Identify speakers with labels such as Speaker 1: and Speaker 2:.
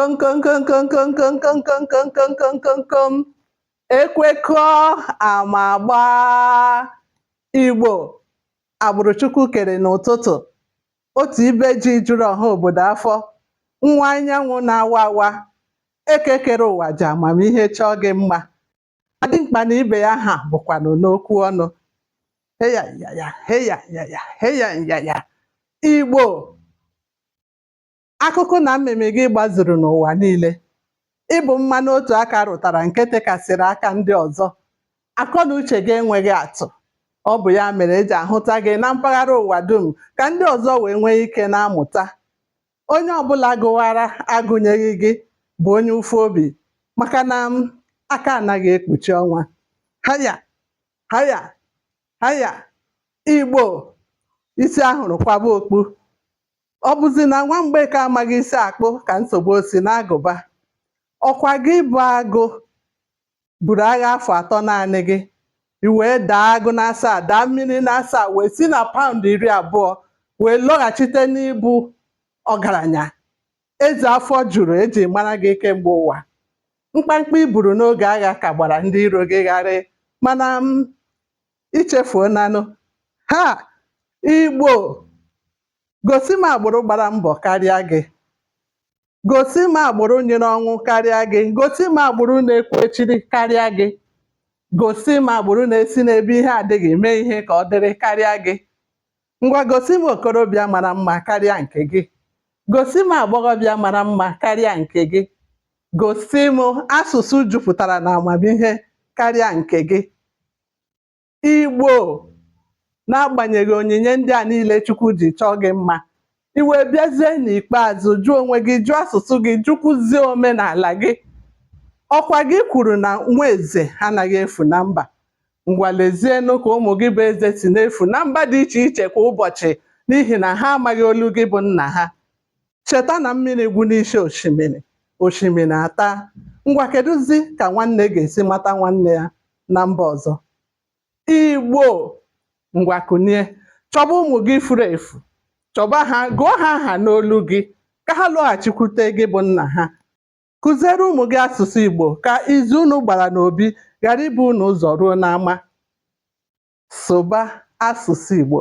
Speaker 1: kom kom kom kom kom kom kom kom kom kom kom kom kom ekwekọọ ama gbaa. Igbo agbụrụ Chukwu kere n'ụtụtụ, otu ibe ji juru ọha obodo afọ, nwa anyanwụ na-awa awa, eke kere ụwa ji amamihe chọọ gị mma. Adịmkpa na ibe ya ha bụkwanụ n'okwu ọnụ. Heya nyaya, heya nyaya, heya nyaya. Igbo, akụkụ na mmemme gị gbazuru n'ụwa niile. Ịbụ mmanụ otu aka rụtara nke tekasịrị aka ndị ọzọ. Akọ na uche gị enweghị atụ. Ọ bụ ya mere eji ahụta gị na mpaghara ụwa dum ka ndị ọzọ wee nwee ike na-amụta. Onye ọbụla gụwara agụnyeghị gị bụ onye ụfụ obi, maka na aka anaghị ekpuchi ọnwa. Haya, haya, haya. Igbo, isi ahụrụ kwaba okpu. Ọ bụzi na nwa Mgbeke amaghị isi akpụ ka nsogbu o si n'agụba. Ọkwa gị bụ agụ buru agha afọ 3 naanị gị, i wee daa agụ n'asaa, daa mmiri n'asaa, wee si na paụnd 20 wee lọghachite n'ịbụ ọgaranya. Eze afọ juru eji mara gị kemgbe ụwa. Mkpamkpa i buru n'oge agha ka gbara ndị iro gị gharị, mana ichefuo nanụ. Ha! Igbo, gosi m agbụrụ gbara mbọ karịa gị. Gosi m agbụrụ nyere ọnwụ karịa gị. Gosi m agbụrụ na-ekwu echiri karịa gị. Gosi m agbụrụ na-esi n'ebe ihe adịghị mee ihe ka ọ dịrị karịa gị. Ngwa gosi m okorobịa mara mma karịa nke gị. Gosi m agbọghọbịa mara mma karịa nke gị. Gosi m asụsụ jupụtara na amamihe karịa nke gị. Igbo, n'agbanyeghị onyinye ndị a niile Chukwu ji chọọ gị mma, i wee bịazie n'ikpeazụ jụọ onwe gị, jụọ asụsụ gị, jụkwuzie omenala gị. Ọkwa gị kwuru na nwa eze anaghị efu na mba. Ngwa lezienụ ka ụmụ gị bụ eze si na-efu na mba dị iche iche kwa ụbọchị n'ihi na ha amaghị olu gị bụ nna ha. Cheta na mmiri gwu n'isi osimiri, osimiri ata. Ngwa kedụzi ka nwanne ga-esi mata nwanne ya na mba ọzọ? Igbo, ngwa kunie, chọba ụmụ gị furu efu, chọba ha, gụọ ha aha n'olu gị ka ha lọghachikwute gị bụ nna ha. Kụziere ụmụ gị asụsụ Igbo ka izu unu gbara n'obi ghara ibu unu ụzọ ruo n'ama. Sụba asụsụ Igbo.